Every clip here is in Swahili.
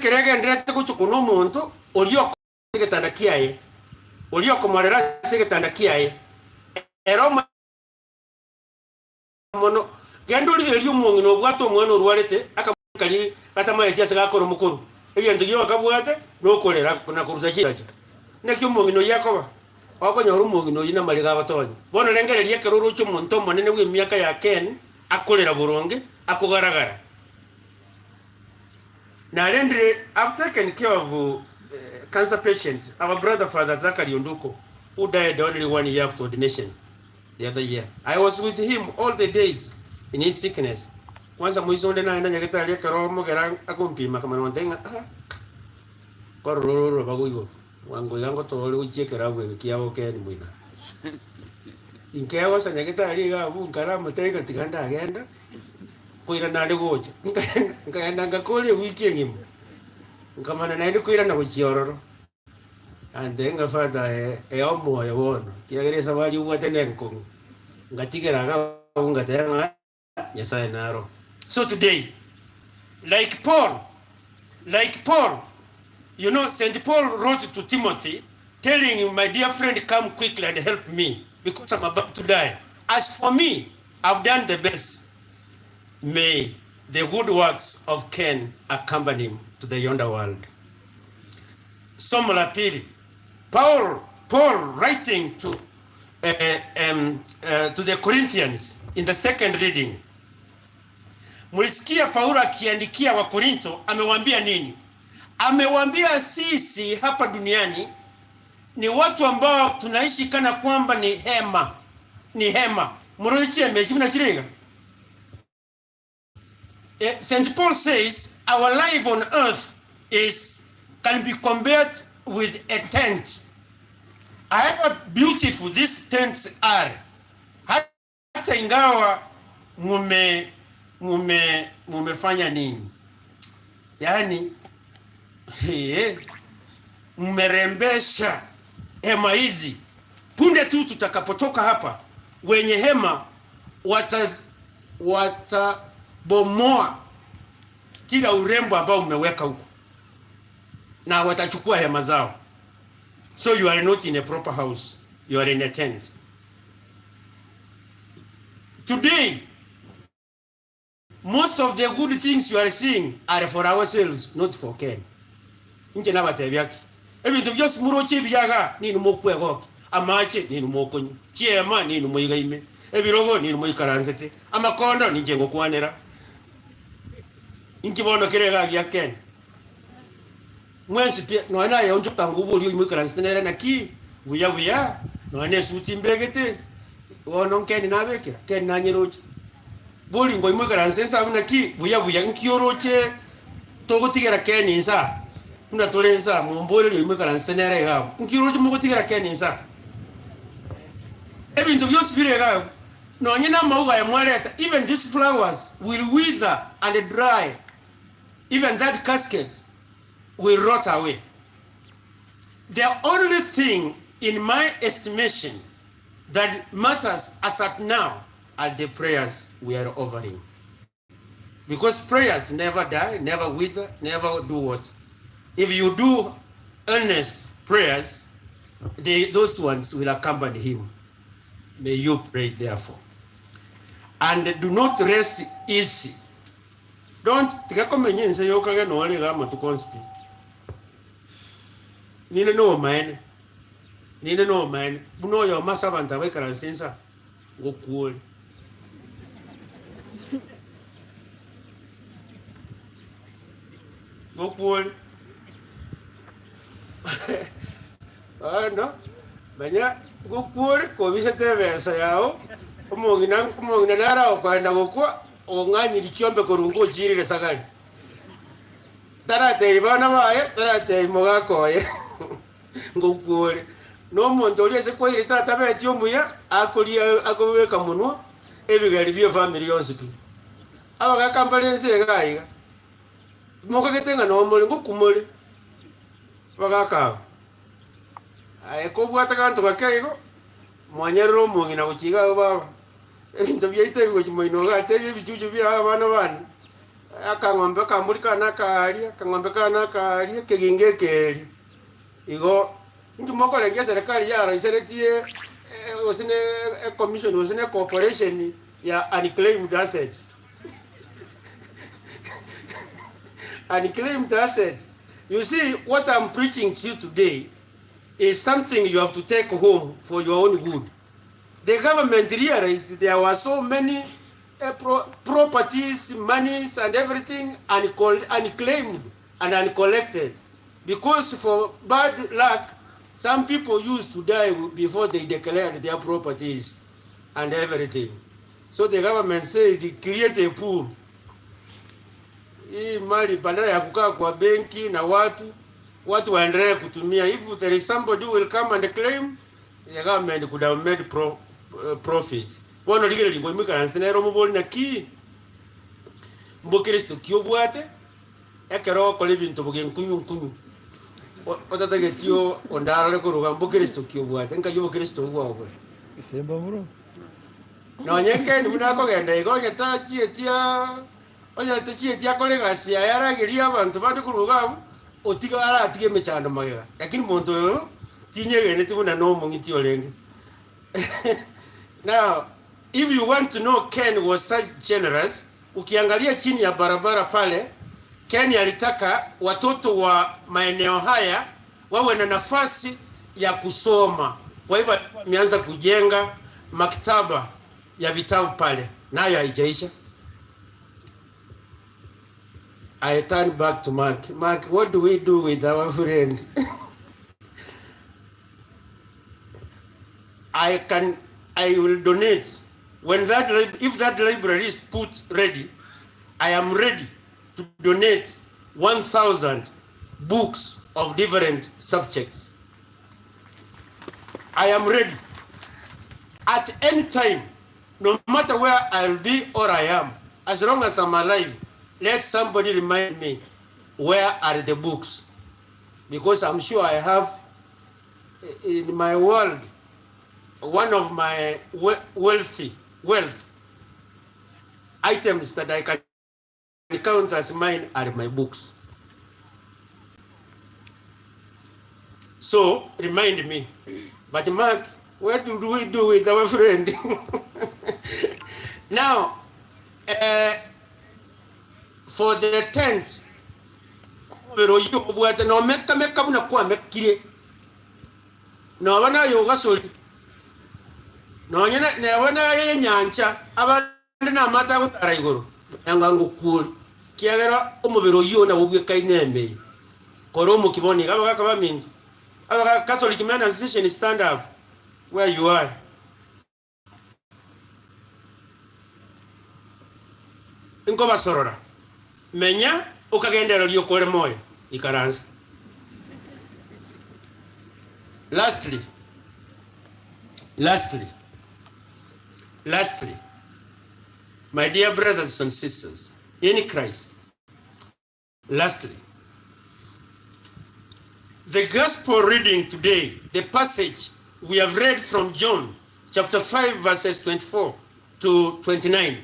kerege ndete kuchukuna omuntu olio getanda kiaye olio komorera segetanda kiaye ero mono gendo lyo mungino bwato omwana orwarete akamukali atamaye cyase gakoro mukuru egendo gyo akabwate nokorera na kuruza kiraje nekyo mungino yakoba wakonya rumungino yina mali gabatonye bono lengere lyekeruru cy'omuntu omonene w'emyaka ya Ken akolera buronge akogaragara. Now, I've taken care of cancer patients. Our brother, Father Zachary Onduko, who died only 1 year after ordination the other year. I was with him all the days in his sickness. Once I was on the night, I got a romo, I couldn't make one thing. Cororo, Baguyo, one go to all check it out with Kiao Ken winner. In chaos, and I get a riga, who can take a Tiganda again. Kuira na watch. Nka kole weekend him. Kama na ndio kuira na kuchiororo. And then Father omo ya wono. Kiagereza wali uwatenenko. Ngatigera ga ungatenga Nyasaye naro. So today, like Paul, you know, St. Paul wrote to Timothy telling him, my dear friend, come quickly and help me because I'm about to die. As for me, I've done the best. May the good works of Ken accompany him to the yonder world. Somo la pili. Paul writing to the Corinthians in the second reading. Mulisikia Paulo akiandikia wa Korinto, amewambia nini? Amewambia sisi hapa duniani ni watu ambao tunaishi kana kwamba ni hema. Ni hema. Murodichie mechi mnachirega. St. Paul says our life on earth can be compared with a tent. However beautiful these tents are, hata ingawa mumefanya nini? Yani mmerembesha hema hizi. Punde tu tutakapotoka hapa, wenye hema watabomoa kila urembo ambao umeweka huko na watachukua hema zao. So you are not in a proper house, you are in a tent. Today, most of the good things you are seeing are for ourselves, not for Ken. Nje nabatebyaki ebintu byose muroche byaga nini mokwegoki amache nini mokonyi chiema nini moyigaime ebirogo nini moyikaranzete amakondo ninje ngokwanera inkibono kirega gya Ken mwensi pia no ana yonjo kangubu lyo moyikaranzete nera naki buya no ane suti mbegete wono Ken nabekera Ken nanyeroche boli ngo moyikaranzete sabuna ki buya nkioroche togotigera Ken insa una tolenza mumbole lyo moyikaranzete nera yao nkioroche mogotigera Ken insa ebintu byose birega. No, even these flowers will wither and dry. Even that casket will rot away. The only thing, in my estimation, that matters as at now are the prayers we are offering. Because prayers never die, never wither, never do what? If you do earnest prayers, those ones will accompany him. May you pray therefore. And do not rest easy. Don't take a convenience. You can no only ram to conspire. Nina no man. Buno your master and awake and sensor. Go cool. Go cool. No. Banya go cool. Go visit the Versayao. Umongina nara okaenda gukwa onganyiri kiombe korungo jirire sagari tarate ibana baye tarate mogakoye ngokure no muntu oliese kwire tata beti omuya akolia akobeka munwa ebigali byo family yonse pi abaga kambalense gaiga mokagetenga no mole ngokumole bagaka ko bwata kanto bakaigo mwanyero mungina kuchiga baba. Into viaite go chimoino ga te bichuchu bya abana bana akang'ombe kamulika nakalia kang'ombe kanakalia keginge keli igo ngi moko lengia serikali ya raiseretie osine commission osine corporation ya unclaimed assets. Unclaimed assets. You see, what I'm preaching to you today is something you have to take home for your own good. The government realized there were so many properties, monies, and everything unclaimed and uncollected. Because for bad luck, some people used to die before they declared their properties and everything. So the government said, create a pool. Hii mali badala ya kukaa kwa benki na watu waendelee kutumia. If there is somebody who will come and claim, the government could have made profit. Wano ligere lingo imika nansenero muboli na ki mbokristo kiobwate ekero kole bintu bugen kunyu otatagetiyo ondara ko ruga mbokristo kiobwate nka yobokristo ubwo Semba bro. No nyenge ni munako genda igoge tachi etia onya tachi etia kole gasia yaragiria abantu bandi kuruga otiga ara atige mechando magega lakini muntu yo tinyege ne tibuna no mungiti olenge. Now if you want to know Ken was such generous, ukiangalia chini ya barabara pale, Ken alitaka watoto wa maeneo haya wawe na nafasi ya kusoma. Kwa hivyo ameanza kujenga maktaba ya vitabu pale, nayo haijaisha. I turn back to Mark. Mark, what do we do with our friend? I will donate. If that library is put ready, I am ready to donate 1,000 books of different subjects. I am ready. At any time, no matter where I'll be or I am, as long as I'm alive, let somebody remind me where are the books. Because I'm sure I have in my world, one of my wealth items that I can count as mine are my books. So remind me. But Mark, what do we do with our friend? Now, for the tent, pero yo buata no meka muna kwa mekire. No wana yo gasoli. No nyana ne wana ye Nyaencha abandi na mata gutara iguru. Yanga ngukuri. Kiagera omubiro yo na bubwe kainembe. Koromo kiboni kaba mingi. Aba Catholic Men Association stand up where you are. Inko basorora. Menya ukagendera lyo kore moyo ikaranza. Lastly, my dear brothers and sisters in Christ, lastly, the gospel reading today, the passage we have read from John chapter 5 verses 24 to 29,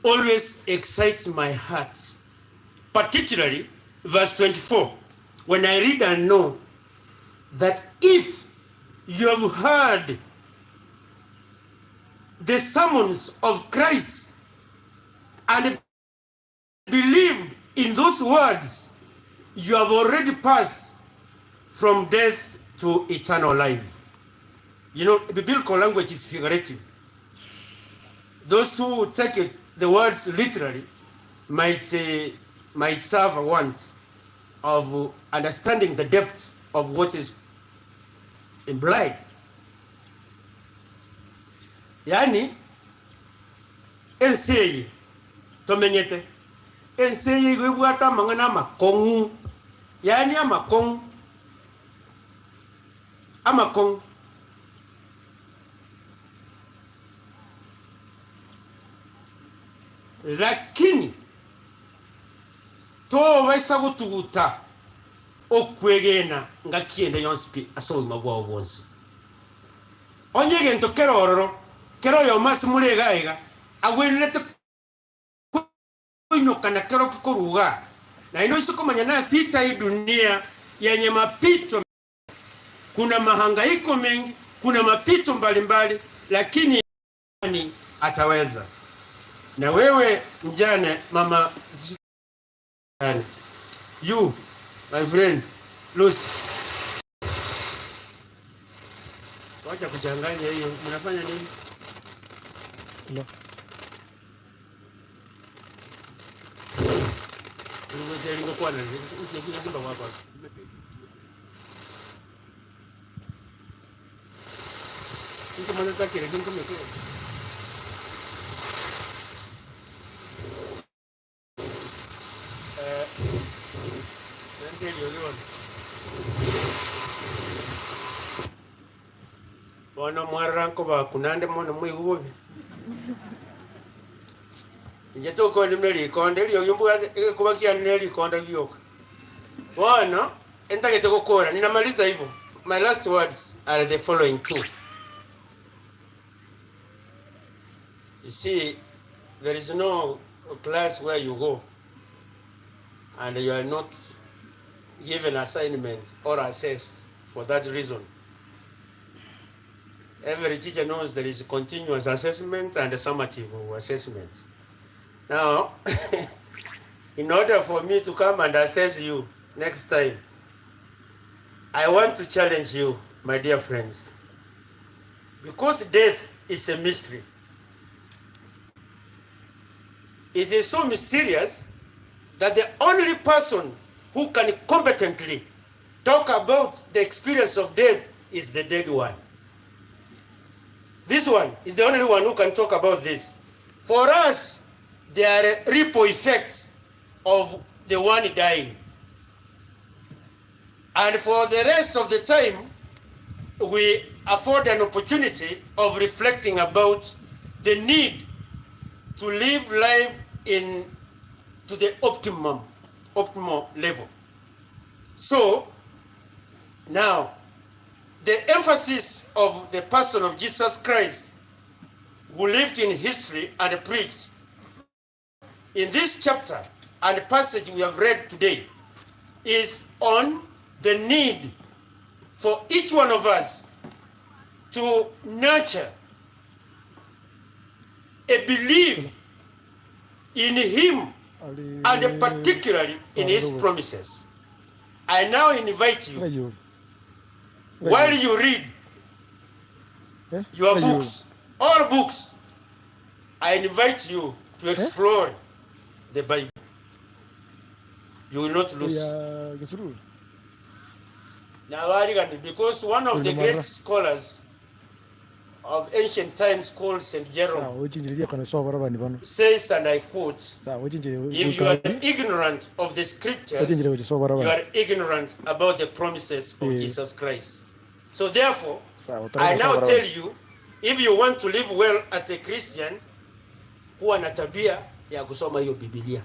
always excites my heart, particularly verse 24, when I read and know that if you have heard the sermons of Christ and believed in those words, you have already passed from death to eternal life. You know, the biblical language is figurative. Those who take it, the words literally might serve a want of understanding the depth of what is implied. Yani enseyi tomenyete enseyi gwebwata mangana makongu yani amakong lakini to waisa gutuguta okwegena ngakiende yonspi asoima bwa bonsi onye gento kero yo masi mulega agwenete kuino kanatero kikuruga na ino isiko manyana pita hii dunia yenye mapito. Kuna mahangaiko mengi, kuna mapito mbalimbali, lakini ataweza. Na wewe mjane, mama, you my friend Lucy, wacha kuchanganya hiyo. Mnafanya nini? No. Bona mwaranko ba kunande mona mwihubi njeto ko ndimeli konde liyo yumbuka kuba kianeli konde liyoka bona entagete kokora. Ninamaliza hivyo. My last words are the following two. You see, there is no class where you go and you are not given assignments or assessed for that reason. Every teacher knows there is continuous assessment and a summative assessment. Now, in order for me to come and assess you next time, I want to challenge you, my dear friends, because death is a mystery. It is so mysterious that the only person who can competently talk about the experience of death is the dead one. This one is the only one who can talk about this. For us, there are ripple effects of the one dying. And for the rest of the time, we afford an opportunity of reflecting about the need to live life to the optimal level. So, now, the emphasis of the person of Jesus Christ, who lived in history and preached, in this chapter and passage we have read today, is on the need for each one of us to nurture a belief in him and particularly in his promises. I now invite you, while you read your books, all books, I invite you to explore the Bible. You will not lose. Because one of the great scholars of ancient times called St. Jerome says, and I quote, if you are ignorant of the scriptures, you are ignorant about the promises of Jesus Christ. So therefore, I now tell you, if you want to live well as a Christian, kuwa na tabia ya kusoma hiyo Biblia.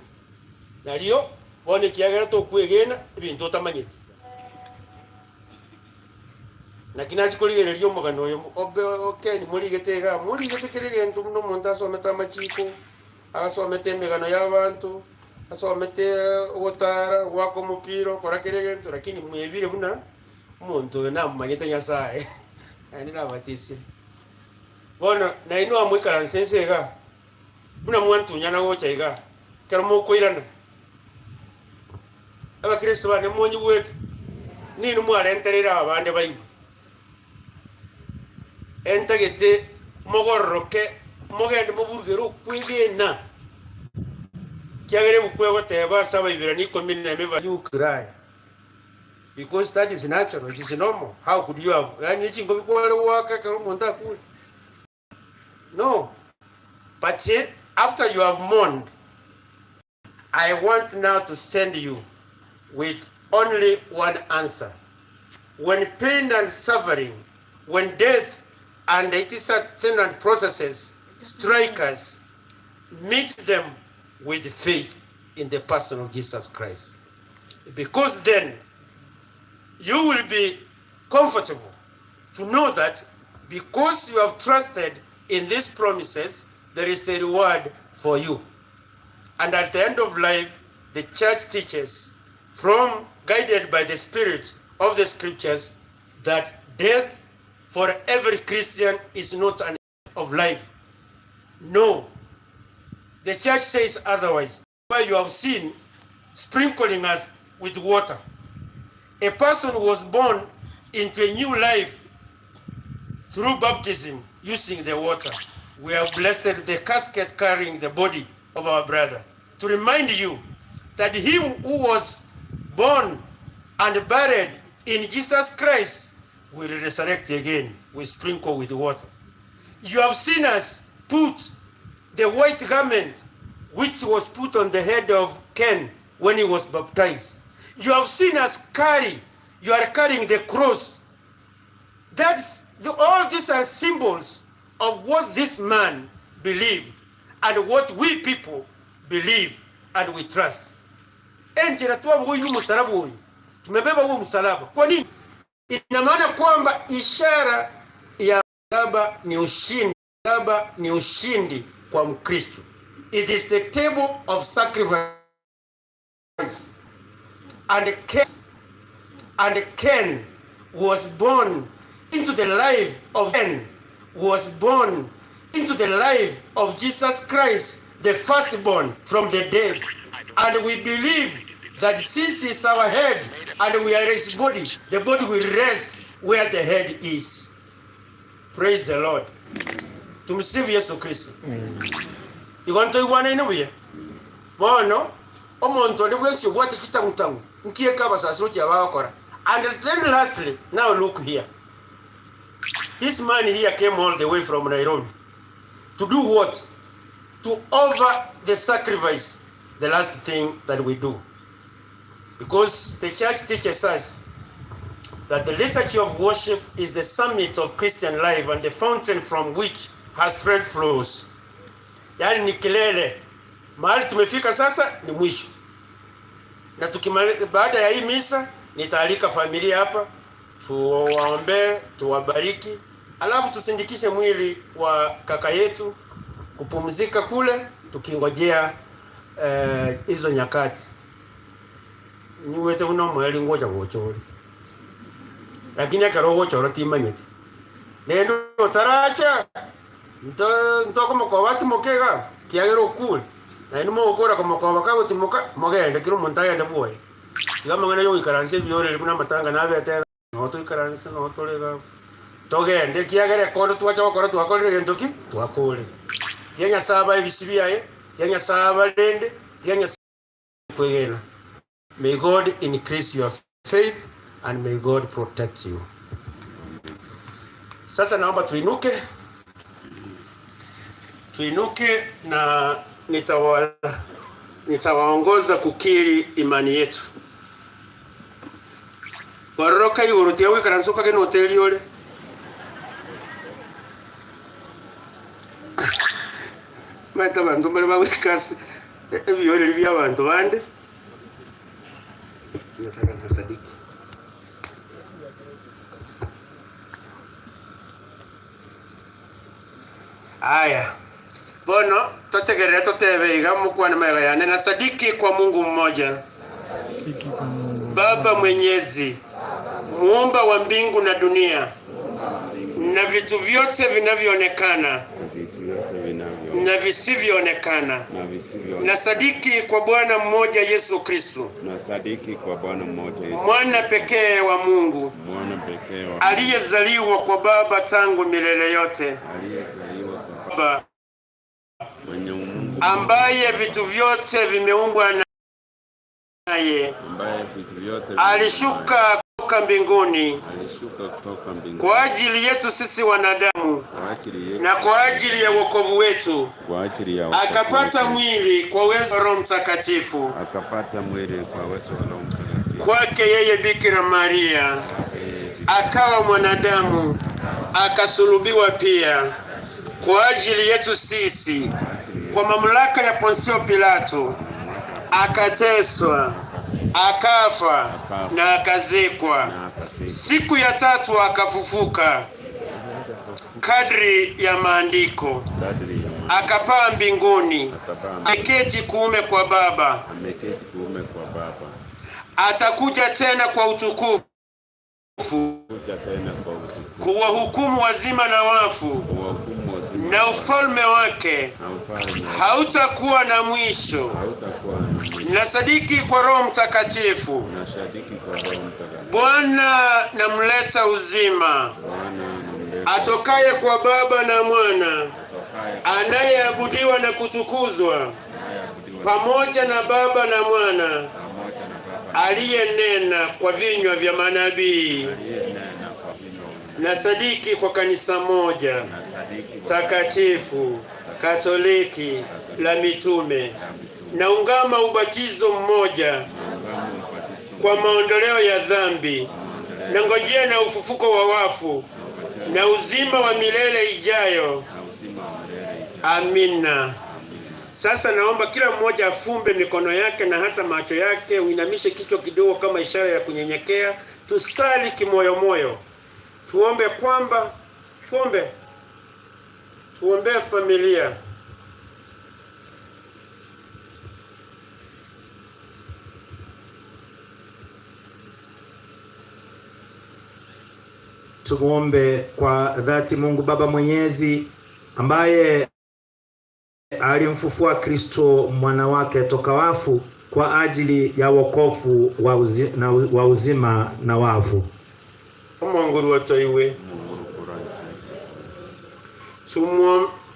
Na leo, wone kiagera to kuegena, ibintu tamanyeti. Na kinachikoligere lyo mugano yo obe okeni muligetekere ntu muno muntu asometa amachiko asomete emigano y'abantu asomete obotara wako mupiro korakerege ntu lakini mwebire buna muntu na mumanyete Nyasaye ani nabatisi bona na ino amwikara nsensega buna mwantu nyana gocha iga karamo koirana abakristo bane monyi wetu nini mwarenterera abande bayibu entagete mogorroke mogende muburgero kwigena kyagere bukwego teba saba ibira ni komini na meva you cry because that is natural, it is normal. How could you have yani chingo bikwale waka karo monta kule? No, but after you have mourned, I want now to send you with only one answer. When pain and suffering, when death and its attendant processes strike us, meet them with faith in the person of Jesus Christ. Because then you will be comfortable to know that because you have trusted in these promises, there is a reward for you. And at the end of life, the church teaches, from guided by the spirit of the scriptures, that death for every Christian is not an end of life. No. The church says otherwise. Why you have seen sprinkling us with water. A person was born into a new life through baptism using the water. We have blessed the casket carrying the body of our brother to remind you that him who was born and buried in Jesus Christ will resurrect again. We sprinkle with water. You have seen us put the white garment which was put on the head of Cain when he was baptized. You have seen us carry, you are carrying the cross. All these are symbols of what this man believed and what we people believe and we trust. Enjera tuwa huyu msalaba huyu. Tumebeba huyu msalaba. Kwa nini? Ina maana kwamba ishara ya msalaba ni ushindi. Msalaba ni ushindi kwa Mkristo. It is the table of sacrifice. And Cain was born into the life of Cain, was born into the life of Jesus Christ, the firstborn from the dead. And we believe that since he's our head and we are his body, the body will rest where the head is. Praise the Lord. Tumsifu Yesu Kristo. Iwanto iwana inuye. Bono omonto ndibwese bwate kitangutangu. Nkiye kaba sasuti abakora. And then lastly, now look here. This man here came all the way from Nairobi. To do what? To offer the sacrifice, the last thing that we do. Because the church teaches us that the liturgy of worship is the summit of Christian life and the fountain from which her strength flows. Yani ni kilele. Mahali tumefika sasa ni mwisho. Na baada ya hii misa nitaalika familia hapa, tuwaombe, tuwabariki, alafu tusindikishe mwili wa kaka yetu kupumzika kule tukingojea hizo nyakati. Niwete uno mweli ngoja gochori. Lakini akaroho choro timanyeti. Nendo taracha. Nto kama kwa watu mokega kiagero kule. Na ino mokora kama kwa wakago timoka mogenda kiro montaya ndabuwe. Kama ngana yo ikaranse biore libuna matanga nabe atera. No to ikaranse no to lega. Togende kiagere kono tuacha wakora tuakolere ntoki tuakole. Tianya saba ibisibiaye, tianya saba lende, tianya kwegena. May God increase your faith and may God protect you. Sasa naomba tuinuke na nitawaongoza kukiri imani yetu. Waroroka yurutia wikaransuka kene hoteli yole. Maita bantu bali bawikasi ebiyole libya abantu bande. Nataka sadiki. Aya. Bono totegere totebe igamu kwa namera yana na sadiki kwa Mungu mmoja. Baba Mwenyezi, muumba wa mbingu na dunia na vitu vyote vinavyoonekana na visivyoonekana. Na sadiki kwa Bwana mmoja Yesu Kristo. Mwana pekee wa Mungu. Aliyezaliwa kwa Baba tangu milele yote. Baba ambaye vitu vyote vimeumbwa naye. Alishuka kutoka mbinguni kwa ajili yetu sisi wanadamu na kwa ajili ya wokovu wetu. Akapata mwili kwa uwezo wa Roho Mtakatifu. Kwake yeye Bikira Maria akawa mwanadamu, akasulubiwa pia kwa ajili yetu sisi. Kwa mamlaka ya Ponsio Pilato akateswa, akafa na akazikwa. Siku ya tatu akafufuka kadri ya maandiko. akapaa mbinguni, ameketi kuume kwa Baba. Atakuja tena kwa utukufu kuwahukumu wazima na wafu, na ufalme wake hautakuwa na mwisho. Nasadiki kwa Roho Mtakatifu, Bwana namleta uzima, atokaye kwa Baba na Mwana, anayeabudiwa na kutukuzwa pamoja na Baba na Mwana, aliyenena kwa vinywa vya manabii. Nasadiki kwa kanisa moja takatifu Katoliki la mitume, naungama ubatizo mmoja kwa maondoleo ya dhambi, na ngojea na ufufuko wa wafu na uzima wa milele ijayo. Amina. Sasa naomba kila mmoja afumbe mikono yake na hata macho yake, uinamishe kichwa kidogo kama ishara ya kunyenyekea. Tusali kimoyomoyo. Tuombe kwamba tuombee familia. Tuombe kwa dhati. Mungu Baba Mwenyezi, ambaye alimfufua Kristo mwana wake toka wafu kwa ajili ya wokovu wa uzima na wafu, Mungu watoiwe.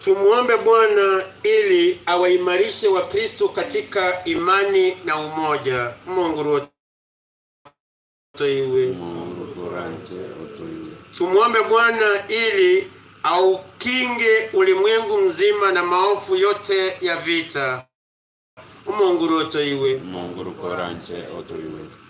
Tumuombe Bwana ili awaimarishe wa Kristo katika imani na umoja. Mungu watoiwe. Tumuombe Bwana ili aukinge ulimwengu mzima na maovu yote ya vita. Mungu watoiwe.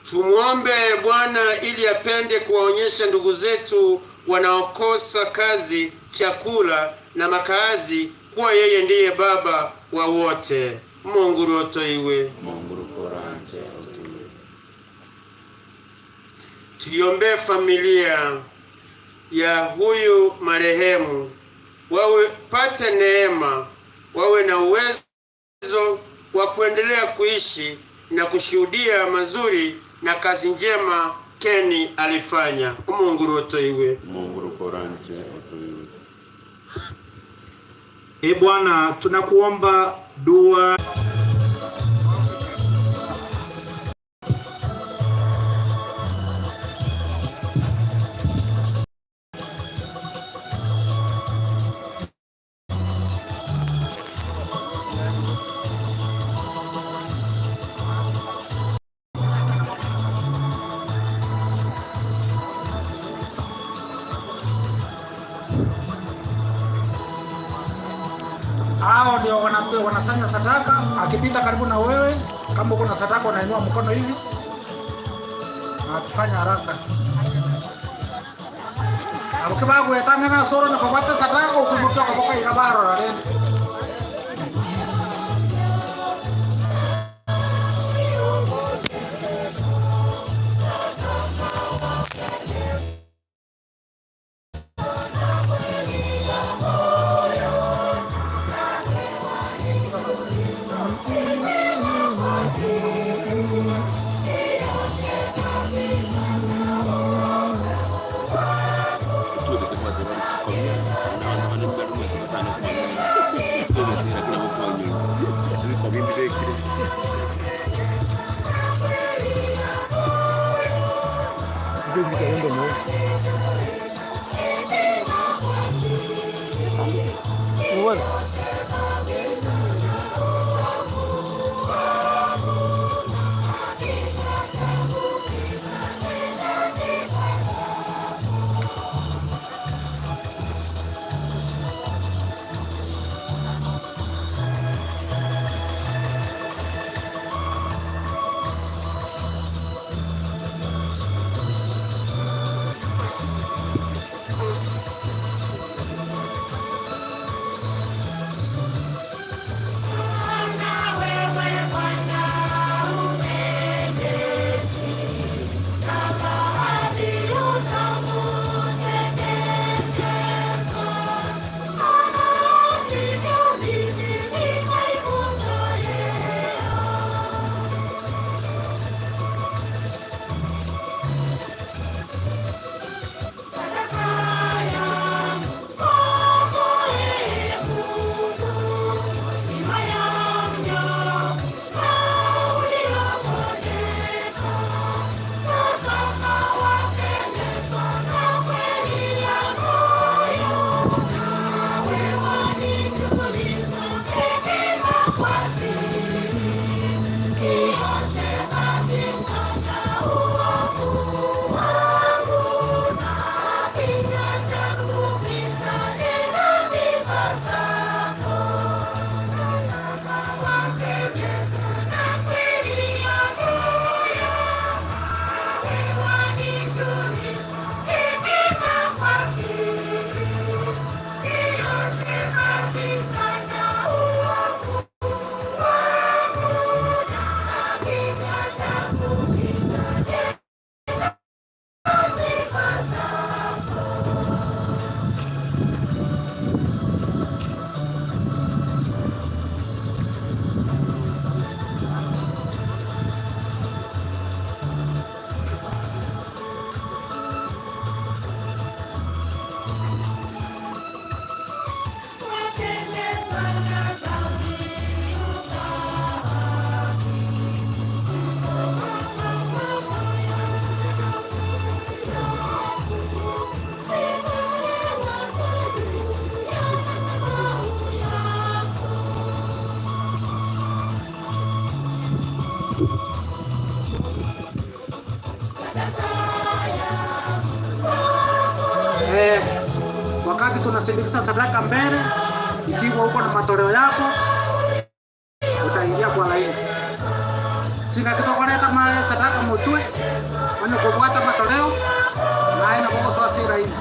Tumuombe Bwana ili apende kuwaonyesha ndugu zetu wanaokosa kazi, chakula na makazi kuwa yeye ndiye Baba wa wote. Mungu watoiwe. Tuiombee familia ya huyu marehemu, wawe pate neema, wawe na uwezo wa kuendelea kuishi na kushuhudia mazuri na kazi njema Keni alifanya. Mungu watoiwe. Bwana, tunakuomba dua hao ndio wanasanya sadaka. Akipita karibu na wewe, kama uko na sadaka, unainua mkono hivi na tufanya haraka. Abukibagu etangana soro na kupata sadaka ukubukia kwa boka ikabaro na rende. Wakati tunasindikiza sadaka mbele, ikiwa uko na matoleo yako, utaingia kwa laini. Chika kitokoleta male sadaka mutwe, wane kubuata matoleo, na aina koko swasi laini.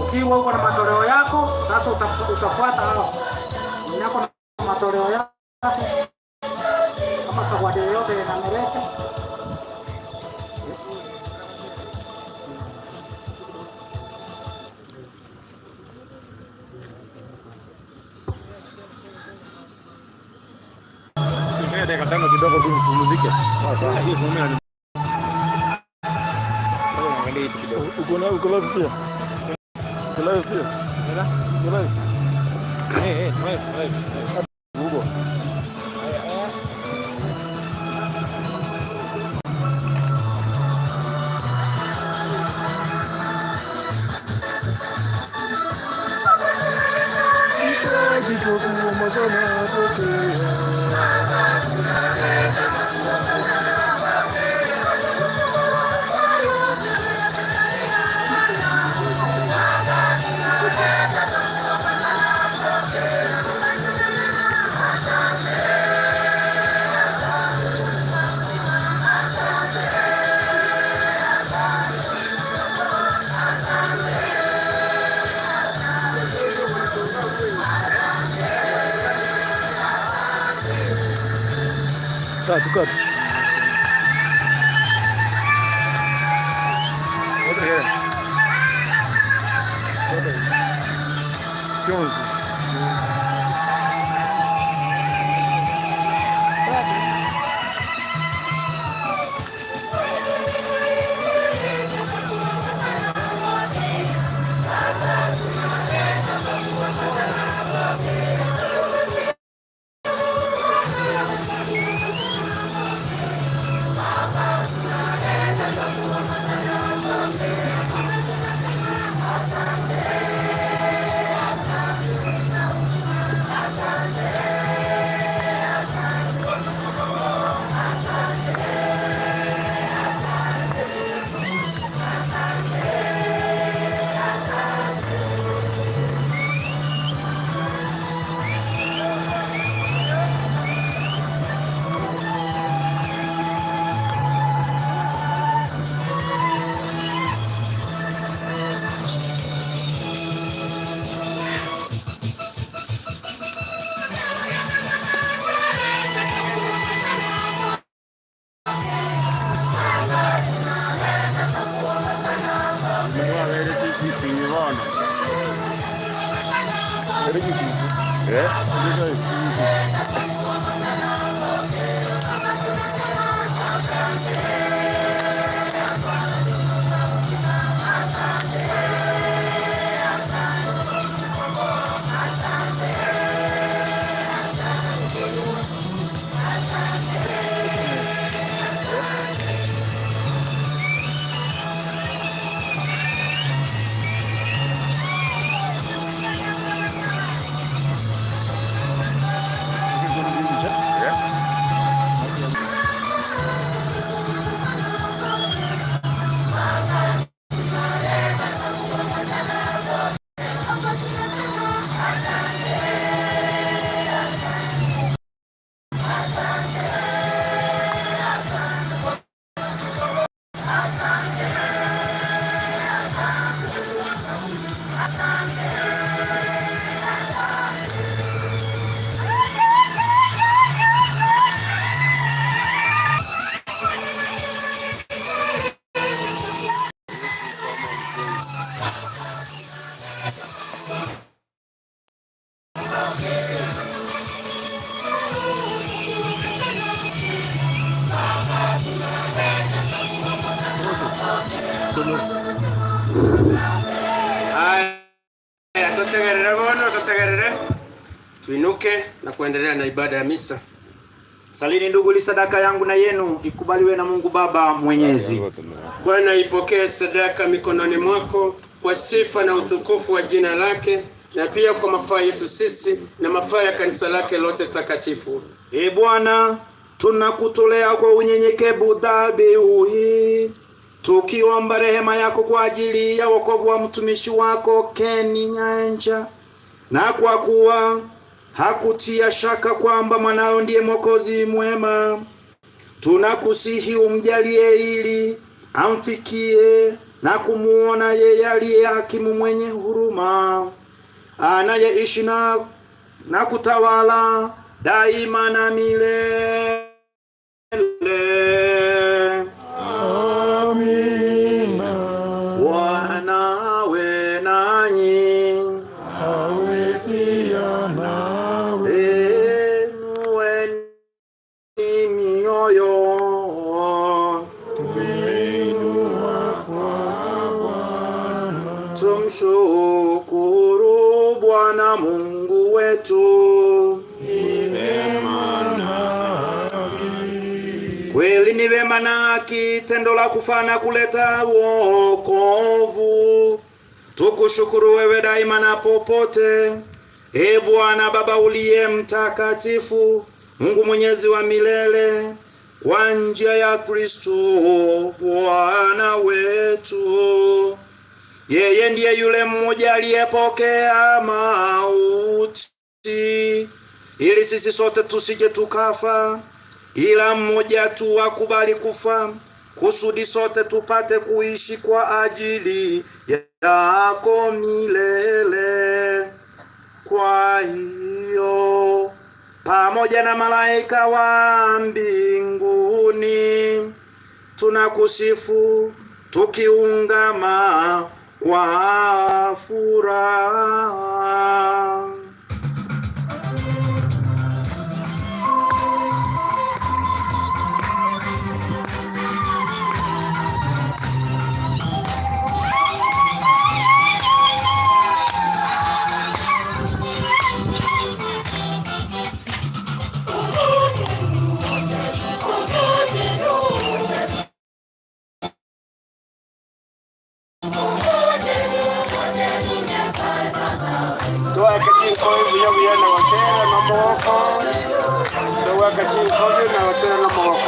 Ukiwa uko na matoleo yako, sasa utafuata hao. Unyako na matoleo yako. Kama zawadi yoyote inameleta. Dakika tano kidogo tu mpumzike. Sasa hiyo mimi uko live pia. Uko live pia. Uko live. Live. Uko. Tukar. Haya, tutegerere tuinuke na kuendelea na ibada ya misa. Salini ndugu, li sadaka yangu na yenu ikubaliwe na Mungu Baba Mwenyezi. Bwana ipokee sadaka mikononi mwako kwa sifa na utukufu wa jina lake, na pia kwa mafaa yetu sisi na mafaa ya kanisa lake lote takatifu. Bwana, tunakutolea kwa unyenyekevu dhabihu hii, tukiomba rehema yako kwa ajili ya wokovu wa mtumishi wako Keni Nyaencha, na kwa kuwa hakutia shaka kwamba mwanao ndiye Mwokozi mwema, tunakusihi umjalie ili amfikie na kumuona yeye aliye hakimu mwenye huruma, anayeishi na kutawala daima na milele. Amina. Wanawe nanyi, awe pia nawe. Inueni mioyo, tumeinua kwa Bwana. tumshukuru Bwana Mungu wetu. Kweli ni wema na haki, tendo la kufana kuleta wokovu. Tukushukuru wewe daima na popote, Bwana Baba uliye mtakatifu, Mungu mwenyezi wa milele, kwa njia ya Kristo Bwana wetu. Yeye ndiye yule mmoja aliyepokea mauti ili sisi sote tusije tukafa, ila mmoja tu akubali kufa kusudi sote tupate kuishi kwa ajili yako milele. Kwa hiyo pamoja na malaika wa mbinguni tunakusifu tukiungama kwa furaha. Toa kachini kovi vya na watera na moko. Toa kachini kovi na watera na moko.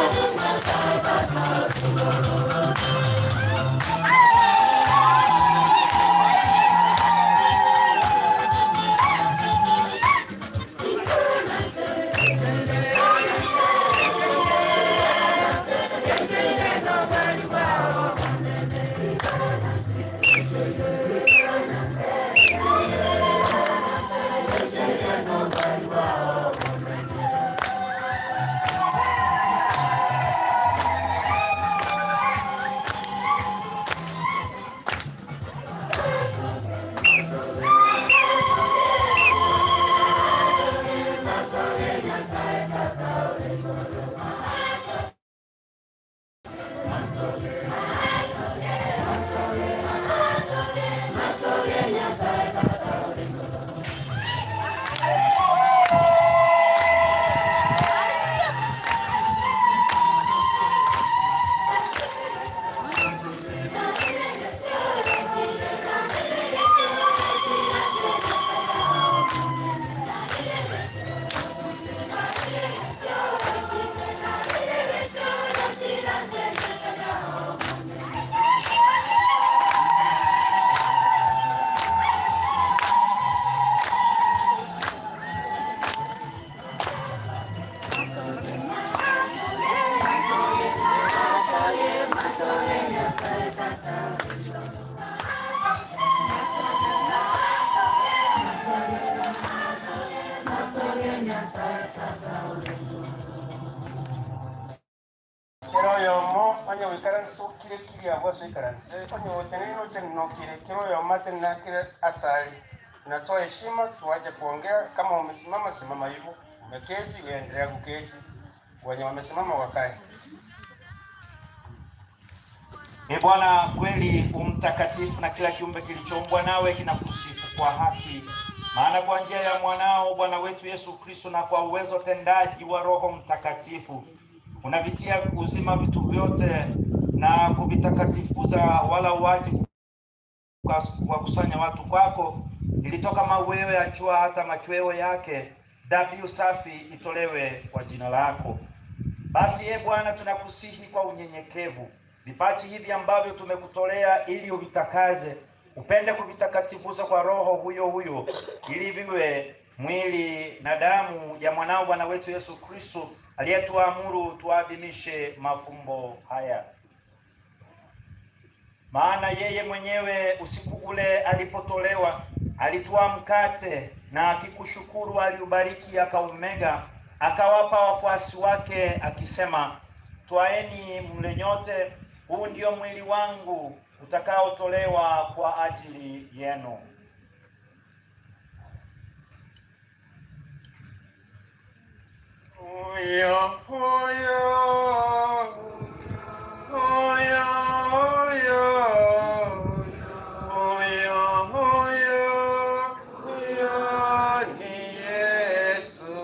Anya wikaranso kile kile ambacho ikaranse onye woteneno tena kile kile ya mate na kile asali. Natoa heshima, tuache kuongea. Kama umesimama simama hivyo, umeketi endelea kuketi, wenye wamesimama wakae. Bwana, kweli umtakatifu, na kila kiumbe kilichoumbwa nawe kinakusifu kwa haki. Maana kwa njia ya mwanao Bwana wetu Yesu Kristo na kwa uwezo tendaji wa Roho Mtakatifu unavitia uzima vitu vyote na kuvitakatifuza, wala uwaji kuwakusanya watu kwako, ilitoka maweo ya jua hata machweo yake dhabihu safi itolewe kwa jina lako. Basi Bwana, tunakusihi kwa unyenyekevu vipaji hivi ambavyo tumekutolea ili uvitakaze, upende kuvitakatifuza kwa Roho huyo huyo, ili viwe mwili na damu ya mwanao Bwana wetu Yesu Kristo, aliyetuamuru tuadhimishe mafumbo haya. Maana yeye mwenyewe usiku ule alipotolewa, alitwaa mkate na akikushukuru aliubariki, akaumega, akawapa wafuasi wake akisema, twaeni mle nyote, huu ndio mwili wangu utakaotolewa kwa ajili yenu. Huyo ni Yesu.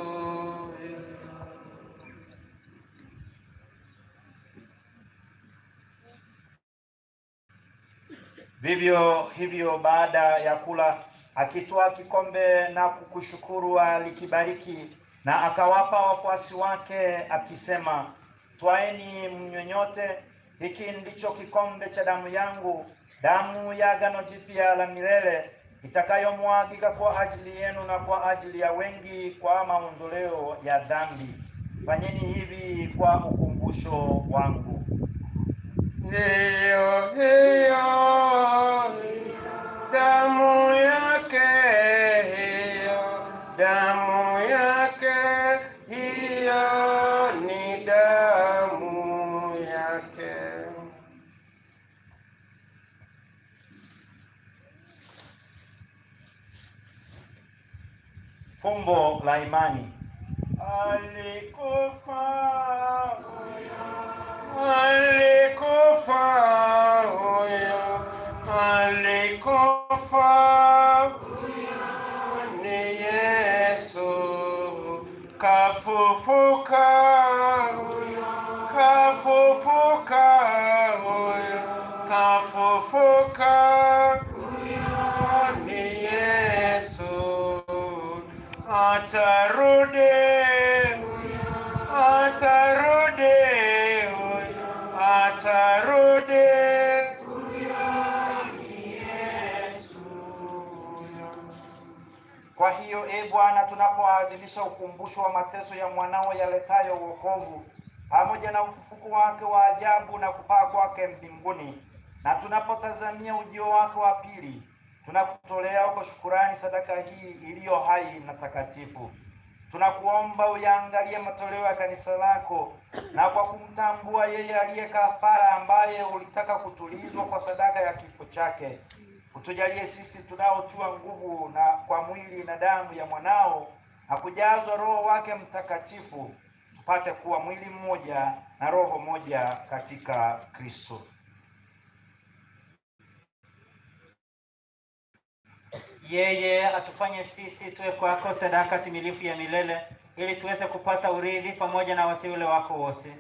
Vivyo hivyo baada ya kula, akitwaa kikombe na kukushukuru alikibariki, na akawapa wafuasi wake akisema, twaeni mnywe nyote, hiki ndicho kikombe cha damu yangu, damu ya agano jipya la milele, itakayomwagika kwa ajili yenu na kwa ajili ya wengi kwa maondoleo ya dhambi. Fanyeni hivi kwa ukumbusho wangu. Hiyo damu yake, hiyo damu yake, hiyo ni damu yake. Fumbo la imani. Alikufa ni Yesu, kafufuka ni Yesu, atarudi. Kwa hiyo Bwana, tunapoadhimisha ukumbusho wa mateso ya mwanao yaletayo wokovu, pamoja na ufufuko wake wa ajabu na kupaa kwake mbinguni, na tunapotazamia ujio wake wa pili, tunakutolea kwa shukurani sadaka hii iliyo hai na takatifu. Tunakuomba uyaangalie matoleo ya kanisa lako, na kwa kumtambua yeye aliye kafara, ambaye ulitaka kutulizwa kwa sadaka ya kifo chake, utujalie sisi tunaotiwa nguvu na kwa mwili na damu ya mwanao na kujazwa Roho wake Mtakatifu, tupate kuwa mwili mmoja na roho moja katika Kristo. Yeye atufanye sisi tuwe kwako sadaka timilifu ya milele, ili tuweze kupata urithi pamoja na wateule wako wote.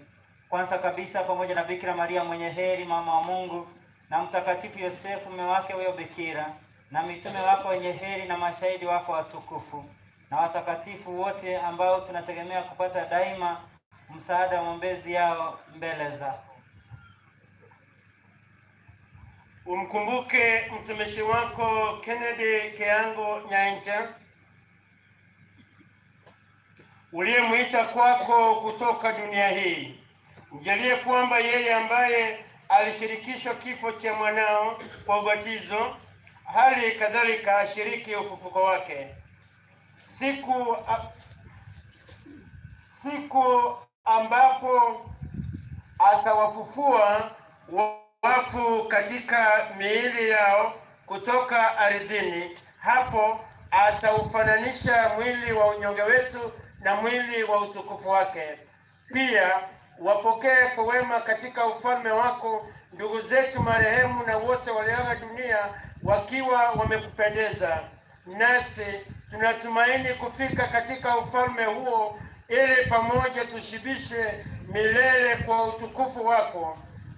Kwanza kabisa pamoja na Bikira Maria mwenye heri, mama wa Mungu, na Mtakatifu Yosefu mume wake huyo bikira, na mitume wako wenye heri, na mashahidi wako watukufu, na watakatifu wote ambao tunategemea kupata daima msaada wa maombezi yao mbele zako. Umkumbuke mtumishi wako Kennedy Keango Nyaencha, uliyemwita kwako kutoka dunia hii. Mjalie kwamba yeye ambaye alishirikishwa kifo cha mwanao kwa ubatizo, hali kadhalika ashiriki ufufuko wake. Siku ambapo atawafufua wafu katika miili yao kutoka ardhini, hapo ataufananisha mwili wa unyonge wetu na mwili wa utukufu wake. Pia wapokee kwa wema katika ufalme wako ndugu zetu marehemu na wote walioaga dunia wakiwa wamekupendeza. Nasi tunatumaini kufika katika ufalme huo ili pamoja tushibishe milele kwa utukufu wako.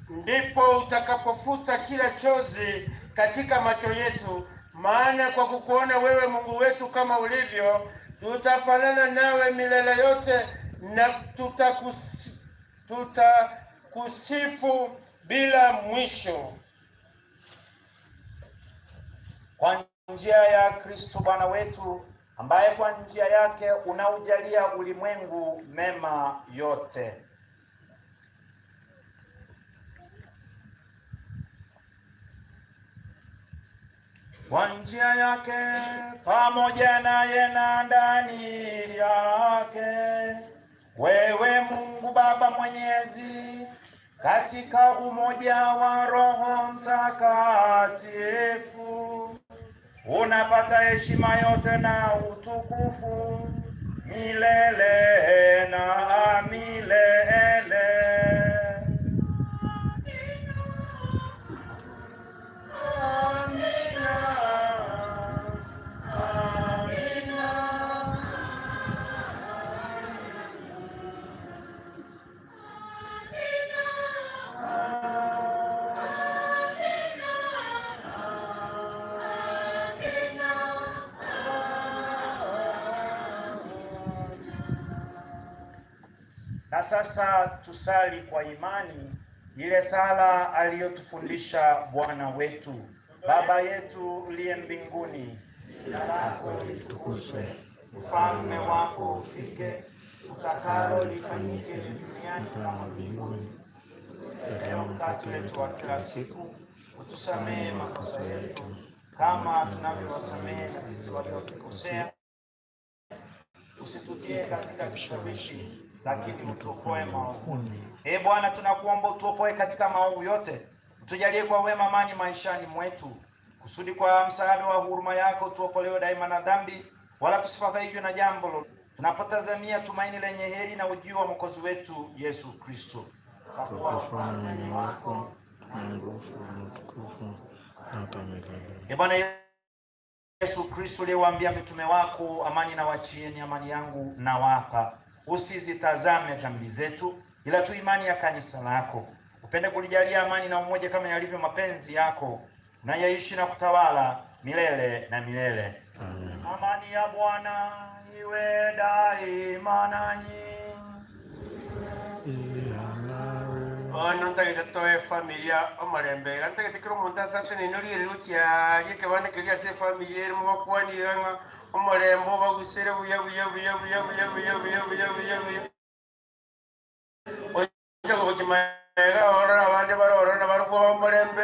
Ndipo utakapofuta kila chozi katika macho yetu, maana kwa kukuona wewe Mungu wetu kama ulivyo, tutafanana nawe milele yote na tutakusifu bila mwisho. Kwa njia ya Kristo Bwana wetu, ambaye kwa njia yake unaujalia ulimwengu mema yote. Kwa njia yake, pamoja naye na ndani yake, wewe Mungu Baba Mwenyezi, katika umoja wa Roho Mtakatifu, unapata heshima yote na utukufu milele na milele. Na sasa tusali kwa imani ile sala aliyotufundisha Bwana wetu. Baba yetu uliye mbinguni, jina lako litukuzwe, ufalme wako ufike, utakalo lifanyike duniani kama mbinguni. Leo mkate wetu wa kila siku, utusamehe makosa yetu kama tunavyowasamehe na sisi waliotukosea, usitutie katika kishawishi, lakini utuokoe maovuni. Ee Bwana, tunakuomba utuokoe katika maovu yote, utujalie kwa wema amani maishani mwetu, kusudi kwa msaada wa huruma yako tuokolewe daima na dhambi, wala tusifadhaishwe na jambo lolote, tunapotazamia tumaini lenye heri na ujio wa Mwokozi wetu Yesu Kristo. Kwa kuwa ufalme wako na nguvu na utukufu hata milele. Ee Bwana Yesu Kristo, uliyewaambia mitume wako, amani na wachieni, amani yangu na wapa, usizitazame dhambi zetu, ila tu imani ya kanisa lako. Upende kulijalia amani na umoja kama yalivyo mapenzi yako, na yaishi na kutawala milele na milele. Amen. Amani ya Bwana iwe daima nanyi. Nantagete toe familia omarembe nantagete kiro monta sase ni nori lucia yeke bane kelia se familia mo kwani yanga omorembo bagusere buya oja ko kimaga ora abande barora na baruko omorembe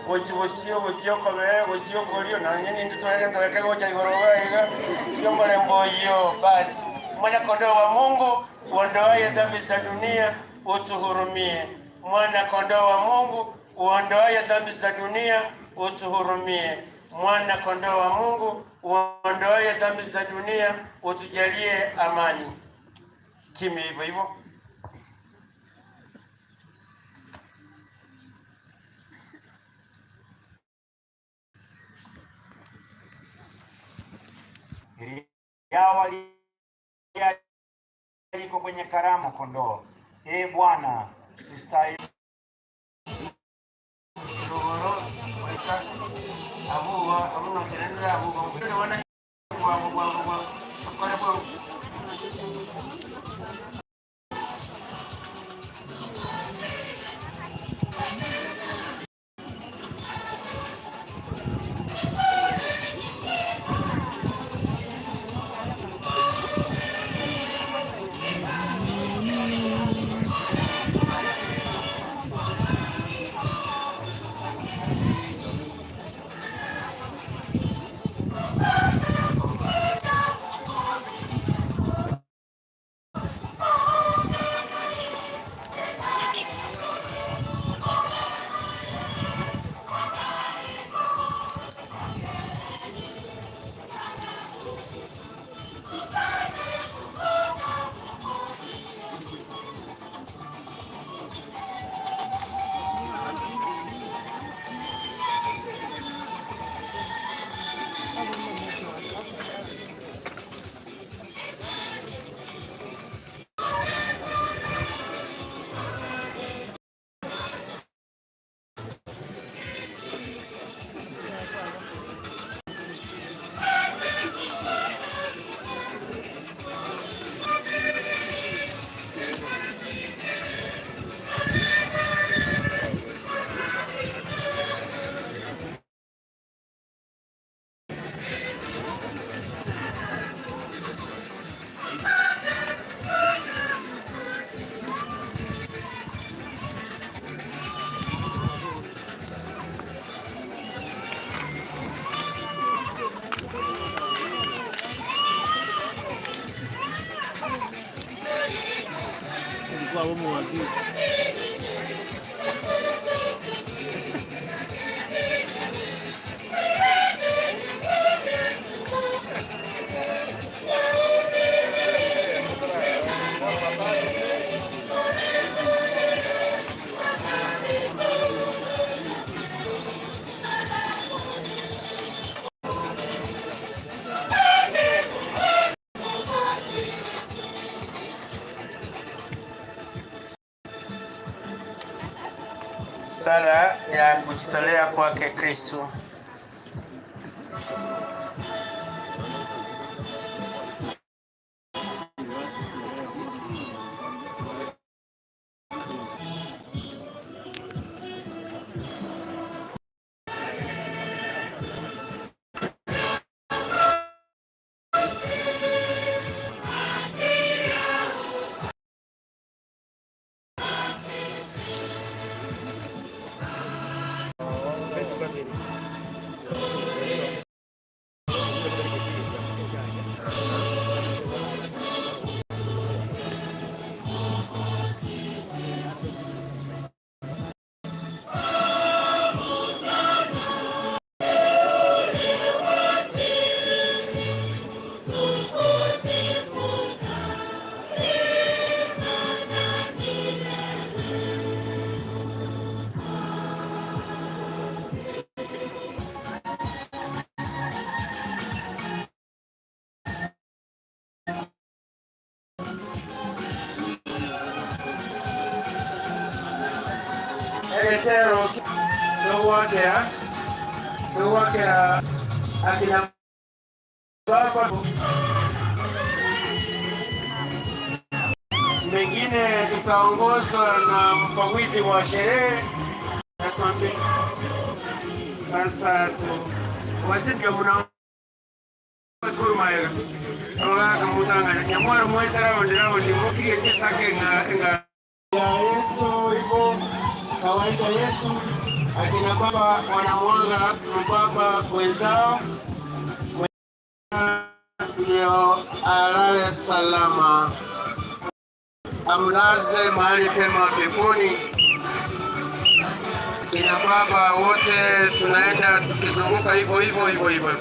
ochiwosio kome ochiokoriyo na nyini ntutweke ntweke gocha igoroga iga omorembo yo basi mwana kondoo wa Mungu uondoaye dhambi za dunia utuhurumie. Mwana kondoo wa Mungu uondoaye dhambi za dunia utuhurumie. Mwana kondoo wa Mungu uondoaye dhambi za dunia utujalie amani. Kimi hivyo hivyo. Liko kwenye karamu kondoo. Ee Bwana, sistahili Sala ya kujitolea kwake Kristo. Eketero tuwakera akina baba mengine tutaongozwa na mfawidhi wa sherehe. Sasa wasije mna kurumaya oga mutanga nyamwaro mwetara ondera ndi mukie tisake nga yetu hivyo kawaida yetu. Akina baba wanamwaga baba wenzao ndio alale salama, amlaze mahali pema peponi. Kina baba wote tunaenda tukizunguka hivyo.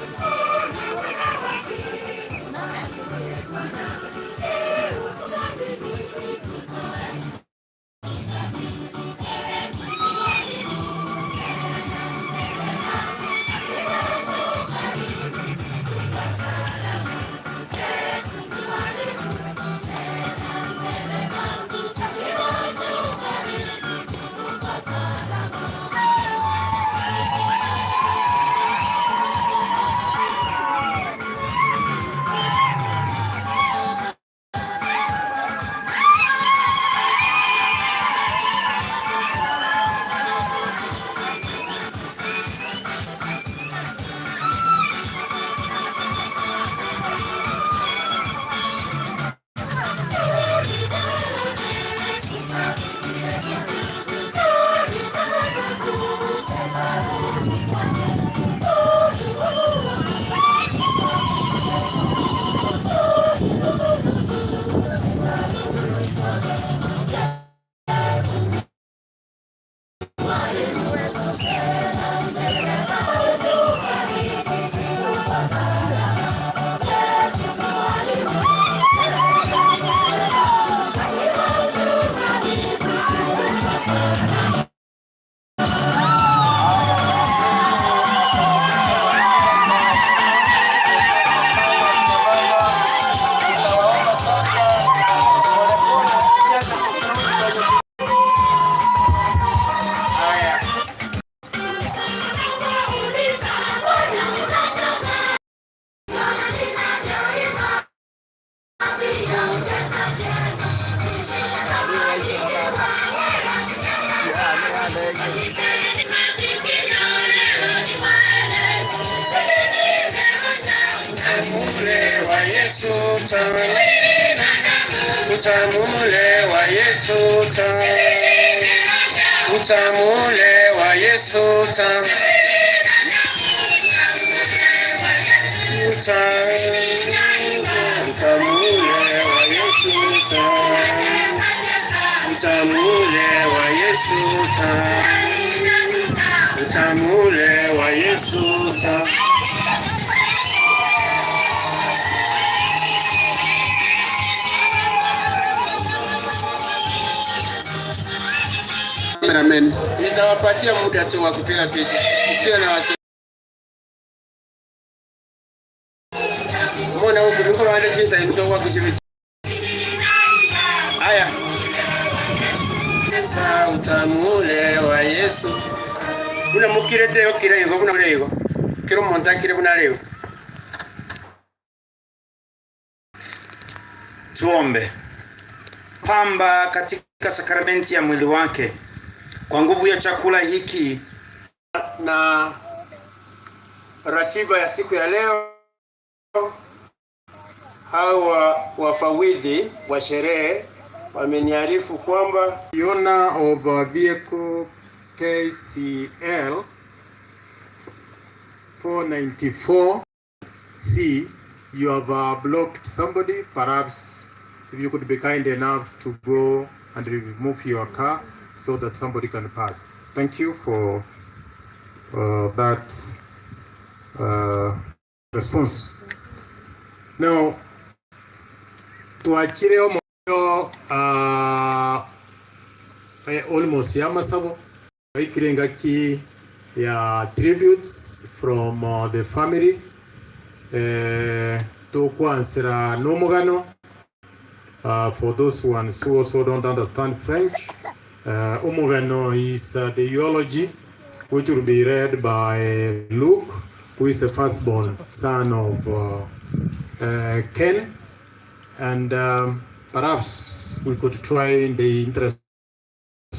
Utamule wa Yesu utamule wa Yesu Yesu utamu ule wa Yesu Amen. Nitawapatia muda tu wa kupiga picha. Sio na wasi. Mbona huko niko wale jinsi kutoka kushiriki. Haya. Sasa utamu ule wa Yesu. Kuna mukirete okirego kuna lego. Kiro monta kire kuna leo. Tuombe. Pamba katika sakramenti ya mwili wake kwa nguvu ya chakula hiki na ratiba ya siku ya leo. Hawa wafawidhi wa sherehe wameniarifu kwamba the owner of a vehicle KCL 494C, you have blocked somebody. Perhaps if you could be kind enough to go and remove your car so that somebody can pass. Thank you for that response. Now, tuachire omoyo almost yamasabo aikirengaki ya tributes from the family to kwansira nomugano for those ones who also don't understand French. Umugano is the eulogy which will be read by Luke, who is the firstborn son of Ken, and perhaps we could try, in the interest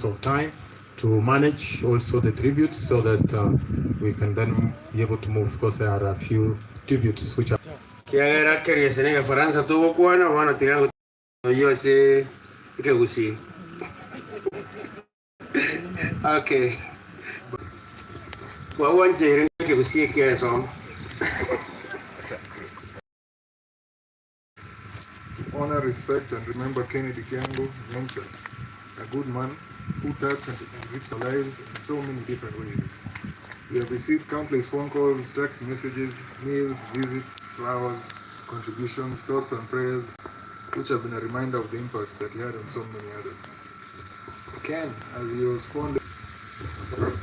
of time, to manage also the tributes so that we can then be able to move, because there are a few tributes which are kiagera keresene Faransa tuko kuana wana tirango yose ikegusi. Okay. Well, one day we will see a song. honor, respect, and remember Kennedy Kiango Nyaencha, a good man who touched and enriched our lives in so many different ways. We have received countless phone calls, text messages, meals, visits, flowers, contributions, thoughts, and prayers, which have been a reminder of the impact that he had on so many others. Ken, as he was fond of,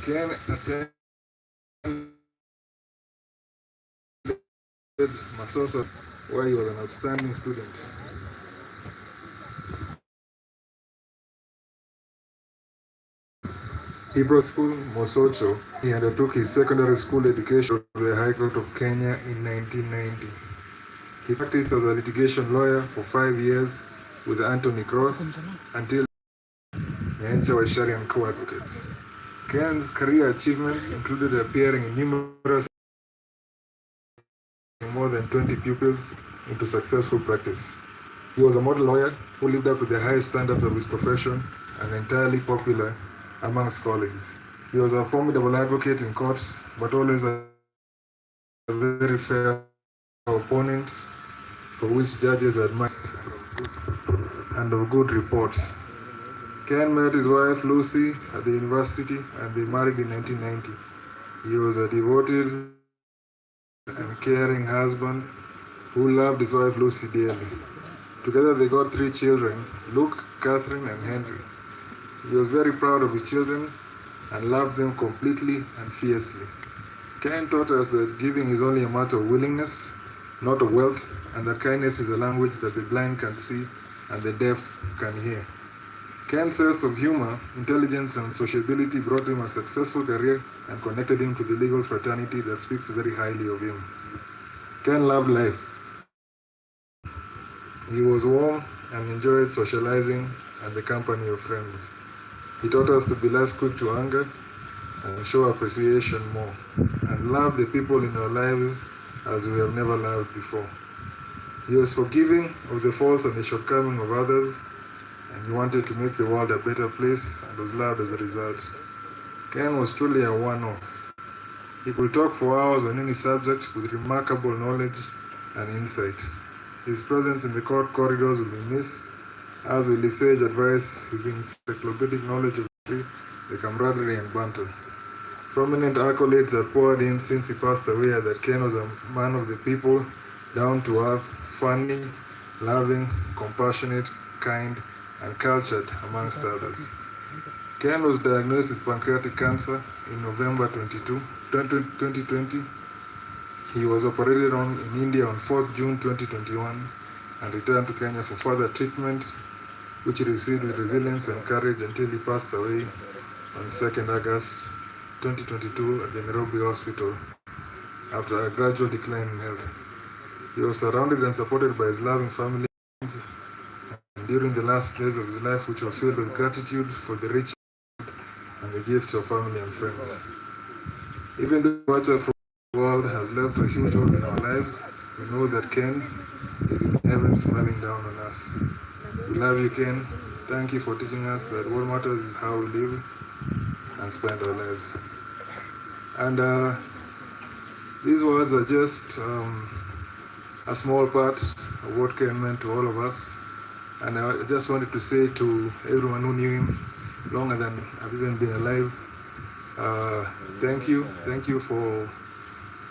Ken attended Masosa, where he was an outstanding student. Hebrew School, Mosocho, he undertook his secondary school education at the High Court of Kenya in 1990. He practiced as a litigation lawyer for 5 years with Anthony Cross until Nyaencha and co-advocates. Ken's career achievements included appearing in numerous more than 20 pupils into successful practice. He was a model lawyer who lived up to the highest standards of his profession and entirely popular amongst colleagues. He was a formidable advocate in court, but always a very fair opponent for which judges admired and of good report. Ken met his wife Lucy at the university and they married in 1990. He was a devoted and caring husband who loved his wife Lucy dearly. Together they got 3 children, Luke, Catherine, and Henry. He was very proud of his children and loved them completely and fiercely. Ken taught us that giving is only a matter of willingness, not of wealth, and that kindness is a language that the blind can see and the deaf can hear. Ken's sense of humor, intelligence, and sociability brought him a successful career and connected him to the legal fraternity that speaks very highly of him. Ken loved life. He was warm and enjoyed socializing and the company of friends. He taught us to be less quick to anger and show appreciation more, and love the people in our lives as we have never loved before. He was forgiving of the faults and the shortcomings of others, and he wanted to make the world a better place and was loved as a result. Ken was truly a one-off. He could talk for hours on any subject with remarkable knowledge and insight. His presence in the court corridors will be missed, as will his sage advice, his encyclopedic knowledge of history, the camaraderie and banter. Prominent accolades are poured in since he passed away that Ken was a man of the people, down to earth, funny, loving, compassionate, kind, and cultured, amongst others. Ken was diagnosed with pancreatic cancer in November 2020. He was operated on in India on 4th June 2021 and returned to Kenya for further treatment, which he received with resilience and courage until he passed away on 2nd August 2022 at the Nairobi Hospital after a gradual decline in health. He was surrounded and supported by his loving family and during the last days of his life, which were filled with gratitude for the rich and the gifts of family and friends. Even though much of the world has left a huge hole in our lives, we know that Ken is in heaven smiling down on us. We love you, Ken. Thank you for teaching us that what matters is how we live and spend our lives. And these words are just a small part of what Ken meant to all of us. And I just wanted to say to everyone who knew him longer than I've even been alive, thank you for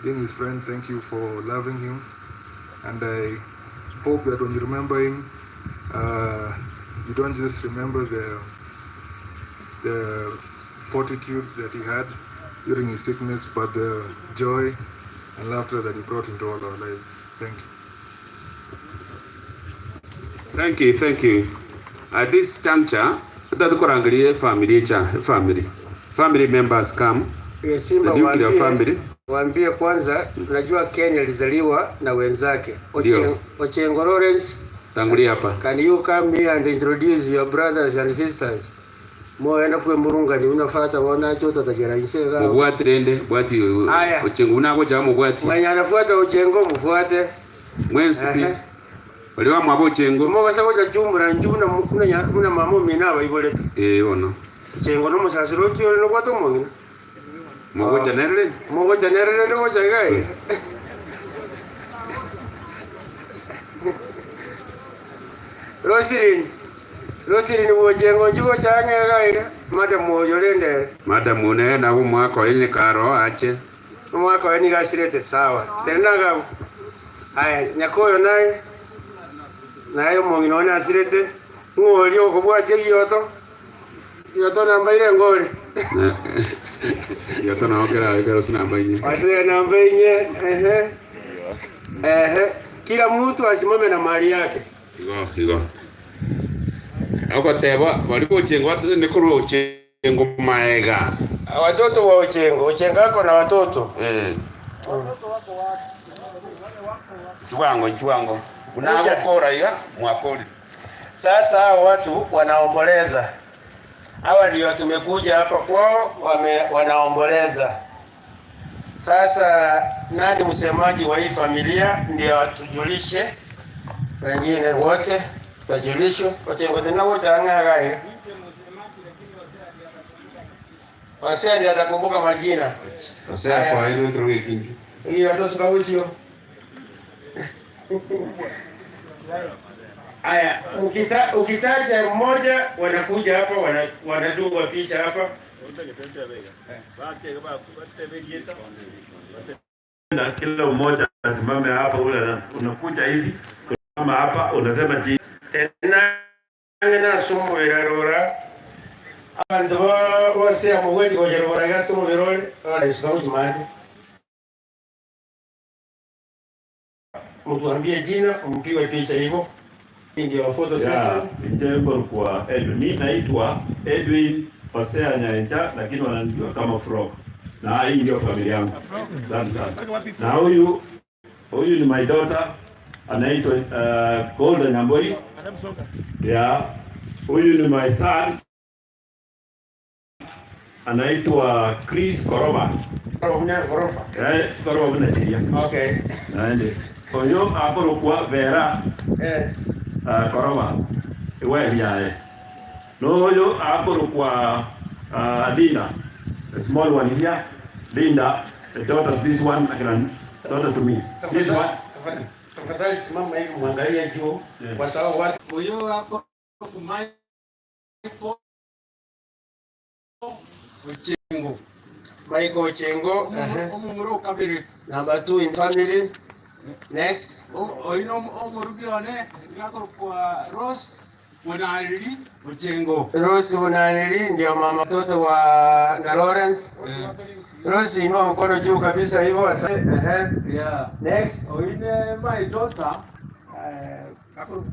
being his friend, thank you for loving him, and I hope that when you remember him, you don't just remember the fortitude that he had during his sickness, but the joy and laughter that he brought into all our lives. Thank you. Thank you. At this juncture, family members come. Yes, the nuclear family. Waambie kwanza, najua Ken alizaliwa na wenzake. Ochengo Lawrence, tangulia hapa. Can you come here and introduce your brothers and sisters? Moenda kwe murunga ni unafata wana chota tajera insega. Mubwati rende, bwati Ochengo unako cha mubwati. Mwenye anafuata Ochengo mfuate. Mwensi. Waliwa mwabo Ochengo. Mwabasa koja jumura njuna muna mamu minaba iboleta. Ono. Ochengo no musasiroti no kwato mwingine. Mogoja nerele no moja gai. Rosirin Ochengo jugo change gai. Madam Mojolende. Madam une na umwako yenye karo ache. Umwako yenye gasirete sawa. Tenaga haya nyakoyo naye mongino ona asirete ngoli okubwaje yoto namba ile ngoli yoto na okera sina namba yenye asile namba yenye kila mtu asimame na mali yake igo akoteba waliko Ochengo watu ni kuru Ochengo maega watoto wa Ochengo ako na watoto watoto wako Chwango unakora ya mwapoli. Sasa hao watu wanaomboleza. Hawa ndio tumekuja hapa kwao wanaomboleza. Sasa nani msemaji wa hii familia ndio atujulishe. Wengine wote tutajulishwa Ochengo tena wote angaga. Wasema ndio atakumbuka majina. Wasema kwa hiyo ndio kingi. Hiyo ndio sababu. Aya, ukitaja mmoja wanakuja hapa wanadungwa picha hapa. Na kila mmoja asimame hapa, ule unakuja hivi kama hapa unasema ji tena ngena sumu berarora ando wase amugwe ko jerora ga sumu berore ala isau jumani. Mtuambie jina, mpigwe picha hivyo. Ndio photo session. Ndio kwa Edwin. Mimi naitwa Edwin Hosea Nyaencha, lakini wananijua kama Frog. Na hii ndio familia yangu. Asante sana. Na huyu ni my daughter, anaitwa Golda Nyambori. Huyu ni my son, anaitwa Chris Koroba. Koroba. Koroba mnatia. Okay. Naende. Oyo hapo kwa Vera. Koroba. Wewe yae. No oyo hapo kwa Dina. A small one here. Linda, the daughter of this one, daughter to me. This one. Tafadhali simama hivi muangalie juu kwa sababu watu oyo hapo kumai Ochengo. Michael Ochengo. Number 2 in family. Next. Rose Unanili ndio mama mtoto wa na Lawrence. Rose inua mkono juu kabisa hivyo. Yeah. Next. My daughter,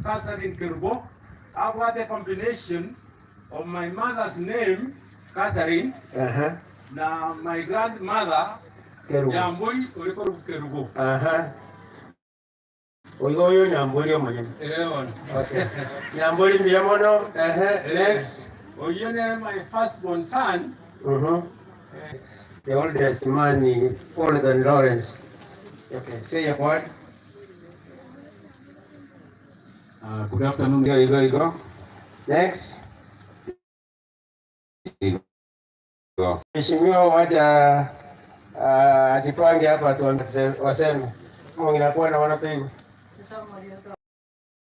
Catherine Kirbo. I got a combination of my mother's name, Catherine, na my grandmother, Nyamboli Kirbo. Oyo Nyamboli omonene. Okay. Nyamboli mbiamono. Next. My firstborn son. The oldest man is older than Lawrence. Okay, say your word. Good afternoon. Here you go. Next. Go. Mheshimiwa wacha ajipange hapa waseme. Mungu inakuwa na watu hivi.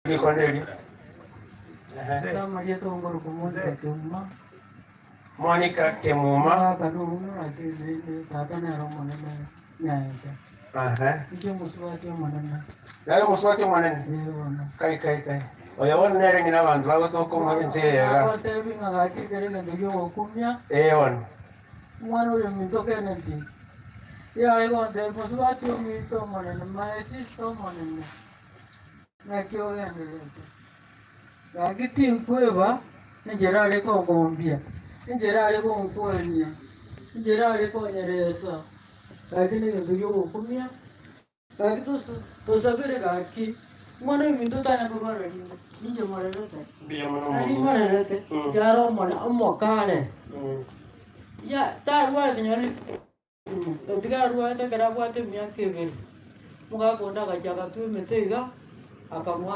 Ni kondeli. Monica Kemuma. Nalo muswati mwanene. Kai. Oya wona nere ngina abantu bagotoko mwenze yega. Mwana uyo mintoke nenti. Ya ego de muswati mito mwanene, maesisto mwanene. Nakyo yangelete. Gagiti nkweba njera ariko ngombia. Njera ariko nkwenya. Njera ariko nyereza. Lakini ndio kumia. Lakini tusabiri gaki. Mwana minto tana kwa redi. Ninje marerete. Bia mwana. Ari marerete. Yaro mwana amokane. Ya tarwa nyari. Topika ruwa ndekera kwa temia keveli. Muga konda gajaga tu metega akamwa